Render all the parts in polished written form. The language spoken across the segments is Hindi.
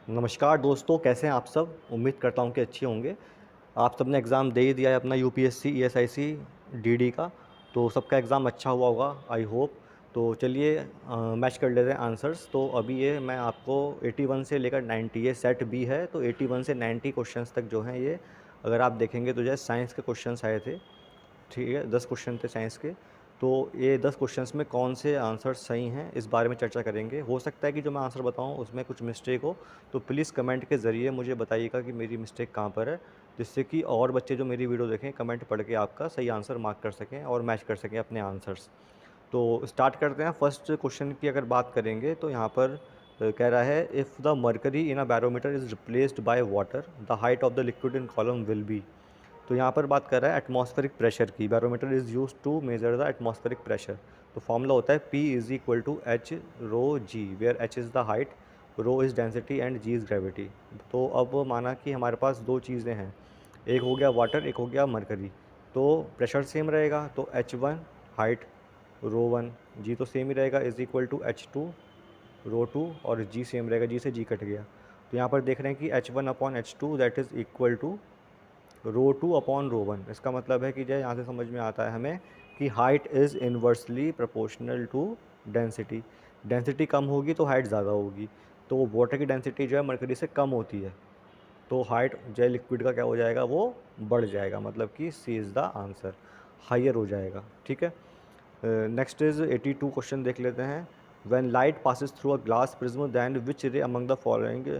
नमस्कार दोस्तों, कैसे हैं आप सब? उम्मीद करता हूँ कि अच्छे होंगे। आप सबने एग्ज़ाम दे ही दिया है अपना यूपीएससी, ईएसआईसी, डीडी का। तो सबका एग्ज़ाम अच्छा हुआ होगा, आई होप। तो चलिए मैच कर लेते हैं आंसर्स। तो अभी ये मैं आपको 81 से लेकर 90, ये सेट बी है, तो 81 से 90 क्वेश्चंस तक जो हैं ये, अगर आप देखेंगे तो जो है साइंस के क्वेश्चंस आए थे। ठीक है, 10 क्वेश्चन थे साइंस के। तो ये 10 क्वेश्चंस में कौन से आंसर सही हैं, इस बारे में चर्चा करेंगे। हो सकता है कि जो मैं आंसर बताऊं उसमें कुछ मिस्टेक हो, तो प्लीज़ कमेंट के ज़रिए मुझे बताइएगा कि मेरी मिस्टेक कहाँ पर है, जिससे कि और बच्चे जो मेरी वीडियो देखें कमेंट पढ़ के आपका सही आंसर मार्क कर सकें और मैच कर सकें अपने आंसर्स। तो स्टार्ट करते हैं। फर्स्ट क्वेश्चन की अगर बात करेंगे तो यहाँ पर कह रहा है, if the mercury in a barometer is replaced by water, the height of the liquid in column will be. तो यहाँ पर बात कर रहा है एटमॉस्फेरिक प्रेशर की। Barometer is use to measure the atmospheric pressure. तो फॉर्मूला होता है P is equal to h rho g, where h is the height, rho is density and g is gravity. तो अब माना कि हमारे पास दो चीज़ें हैं, एक हो गया वाटर, एक हो गया मरकरी। तो प्रेशर सेम रहेगा, तो H1 हाइट, रो 1, जी तो सेम ही रहेगा, इज़ इक्वल टू H2 रो 2, और जी सेम रहेगा, जी से जी कट गया। तो यहाँ पर देख रहे हैं कि H1 upon H2 that is equal to row 2 upon row 1। इसका मतलब है कि जो यहाँ से समझ में आता है हमें कि height is inversely proportional to density. Density कम होगी तो हाइट ज़्यादा होगी। तो वाटर की डेंसिटी जो है मरकरी से कम होती है, तो हाइट जो है लिक्विड का क्या हो जाएगा, वो बढ़ जाएगा। मतलब कि सी इज़ द आंसर, हाइयर हो जाएगा। ठीक है। नेक्स्ट इज़ 82 क्वेश्चन देख लेते हैं। When light passes through a glass prism then which ray among the following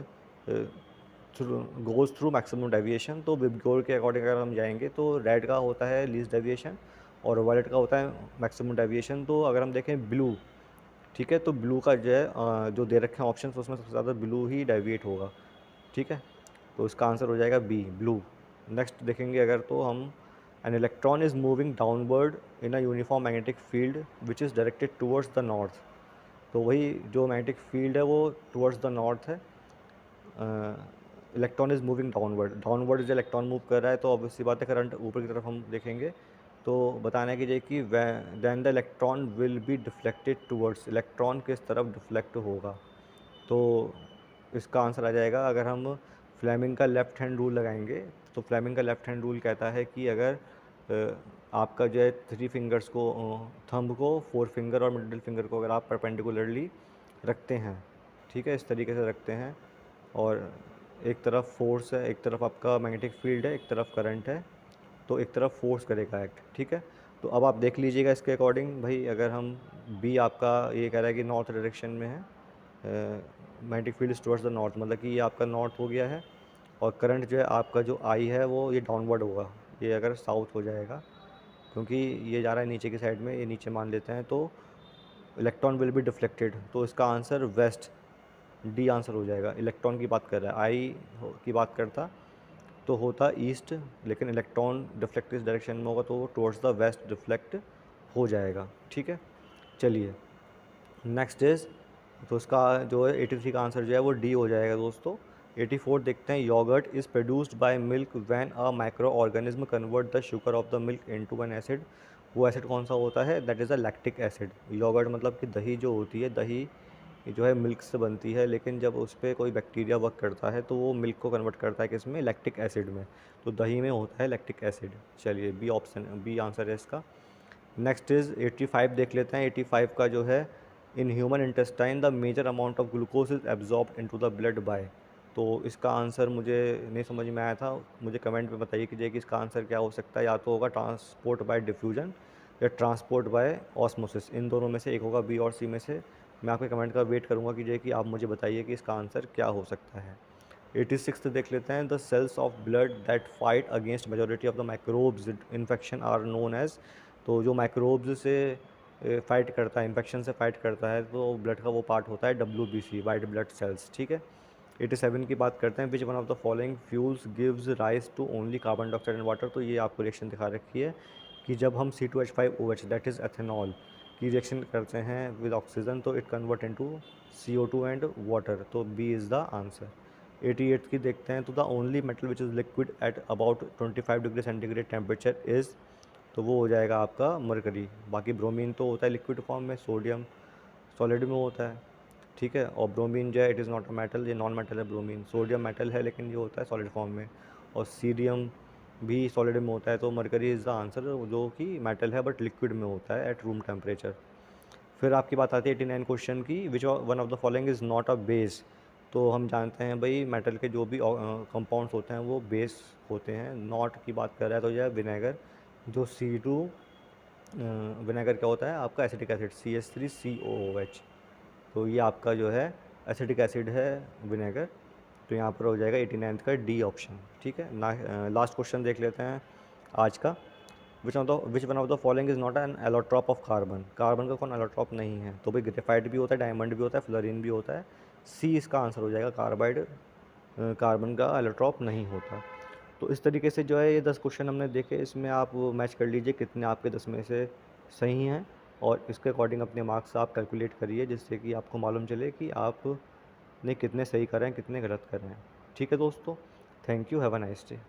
through goes through maximum deviation. तो विबग्योर के अकॉर्डिंग अगर हम जाएंगे तो रेड का होता है लीस्ट डेविएशन और वायलेट का होता है मैक्सिमम डेविएशन। तो अगर हम देखें ब्लू, ठीक है, तो ब्लू का जो है जो दे रखे हैं ऑप्शन, उसमें सबसे ज़्यादा ब्लू ही डेविएट होगा। ठीक है, तो इसका आंसर हो जाएगा बी, ब्लू। नेक्स्ट देखेंगे अगर तो हम, an electron is moving downward in a uniform magnetic field which is directed towards the north. तो वही जो मैग्नेटिक फील्ड है वो टूवर्ड्स द नॉर्थ है। Electron is moving downward, downward जो इलेक्ट्रॉन मूव कर रहा है, तो ऑब्वियसली बात है करंट ऊपर की तरफ हम देखेंगे। तो बताना है कि जो कि then the electron will be deflected towards, electron किस तरफ डिफ्लेक्ट होगा। तो इसका आंसर आ जाएगा, अगर हम फ्लेमिंग का लेफ़्ट हैंड रूल लगाएंगे, तो फ्लेमिंग का लेफ़्ट हैंड रूल कहता है कि अगर आपका जो है थ्री फिंगर्स को, थंब को, फोर फिंगर और मिडिल फिंगर को अगर आप परपेंडिकुलरली रखते हैं, ठीक है, इस तरीके से रखते हैं, और एक तरफ फोर्स है, एक तरफ आपका मैग्नेटिक फील्ड है, एक तरफ करंट है, तो एक तरफ फोर्स करेगा एक्ट। ठीक है, तो अब आप देख लीजिएगा इसके अकॉर्डिंग भाई, अगर हम बी आपका ये कह रहा है कि नॉर्थ डायरेक्शन में है, magnetic field towards the north, मतलब कि ये आपका नॉर्थ हो गया है, और करंट जो है आपका जो आई है वो ये डाउनवर्ड होगा, ये अगर साउथ हो जाएगा, क्योंकि ये जा रहा है नीचे की साइड में, ये नीचे मान लेते हैं। तो इलेक्ट्रॉन विल बी डिफ्लेक्टेड, तो इसका आंसर वेस्ट, डी आंसर हो जाएगा। इलेक्ट्रॉन की बात कर रहा है, आई की बात करता तो होता ईस्ट, लेकिन इलेक्ट्रॉन डिफ्लेक्ट इस डायरेक्शन में होगा तो वो टुवर्ड्स द वेस्ट डिफ्लेक्ट हो जाएगा। ठीक है, चलिए नेक्स्ट इज, तो इसका जो है 83 का आंसर जो है वो डी हो जाएगा दोस्तों। 84 देखते हैं, yogurt is produced by milk when a microorganism convert the sugar of the milk into an acid. वो एसिड कौन सा होता है? That is a lactic acid. Yogurt मतलब कि दही जो होती है, दही जो है मिल्क से बनती है, लेकिन जब उस पर कोई बैक्टीरिया वर्क करता है तो वो मिल्क को कन्वर्ट करता है किसमें? लैक्टिक एसिड में। तो दही में होता है लैक्टिक एसिड। चलिए बी ऑप्शन, बी आंसर है इसका। नेक्स्ट इज़ 85 देख लेते हैं। 85 का जो है, in human intestine the major amount of glucose is absorb into the blood by. तो इसका आंसर मुझे नहीं समझ में आया था, मुझे कमेंट में बताइए कि इसका आंसर क्या हो सकता है। या तो होगा ट्रांसपोर्ट बाय डिफ्यूजन या ट्रांसपोर्ट बाय ऑस्मोसिस, इन दोनों में से एक होगा, बी और सी में से। मैं आपके कमेंट का वेट करूंगा कि आप मुझे बताइए कि इसका आंसर क्या हो सकता है। 86 देख लेते हैं, the cells of blood that fight against majority of the microbes infection are known as. तो जो माइक्रोब्स से फाइट करता है, इन्फेक्शन से फाइट करता है, तो ब्लड का वो पार्ट होता है WBC, वाइट ब्लड सेल्स। ठीक है, 87 की बात करते हैं, which one of the following fuels gives rise to only carbon dioxide and water. तो ये आपको रिएक्शन दिखा रखी है कि जब हम C2H5OH दैट इज़ एथेनॉल की रिएक्शन करते हैं विद ऑक्सीजन, तो it convert into CO2 and water. तो बी इज़ द आंसर। 88 की देखते हैं, तो the only metal which is liquid at about 25 degree centigrade temperature is. तो वो हो जाएगा आपका मरकरी। बाकी ब्रोमीन तो होता है लिक्विड फॉर्म में, सोडियम सॉलिड में होता है। ठीक है। और ब्रोमीन जो है it is not a metal, ये नॉन मेटल है ब्रोमीन। सोडियम मेटल है लेकिन ये होता है सॉलिड फॉर्म में, और सीरियम भी सॉलिड में होता है। तो मरकरी इज़ द आंसर, जो कि मेटल है बट लिक्विड में होता है एट रूम टेम्परेचर। फिर आपकी बात आती है 89 क्वेश्चन की, विच one of the following is not a base. तो हम जानते हैं भाई मेटल के जो भी कंपाउंड्स होते हैं वो बेस होते हैं। नॉट की बात कर रहा है तो यह विनेगर, जो C2 विनेगर क्या होता है आपका एसिटिक एसिड CH3COOH। तो ये आपका जो है एसिटिक एसिड है विनेगर। तो यहाँ पर हो जाएगा 89th का डी ऑप्शन। ठीक है ना। लास्ट क्वेश्चन देख लेते हैं आज का। विच one of the following is not an allotrope of carbon. Carbon का कौन एलोट्रॉप नहीं है? तो भाई ग्रेफाइट भी होता है, डायमंड भी होता है, फ्लोरीन भी होता है। सी इसका आंसर हो जाएगा, कार्बाइड कार्बन का एलोट्रॉप नहीं होता। तो इस तरीके से जो है ये 10 क्वेश्चन हमने देखे, इसमें आप मैच कर लीजिए कितने आपके 10 में से सही हैं, और इसके अकॉर्डिंग अपने मार्क्स आप कैलकुलेट करिए, जिससे कि आपको मालूम चले कि आपने कितने सही कर रहे हैं, कितने गलत कर रहे हैं। ठीक है दोस्तों, thank you, have a nice day.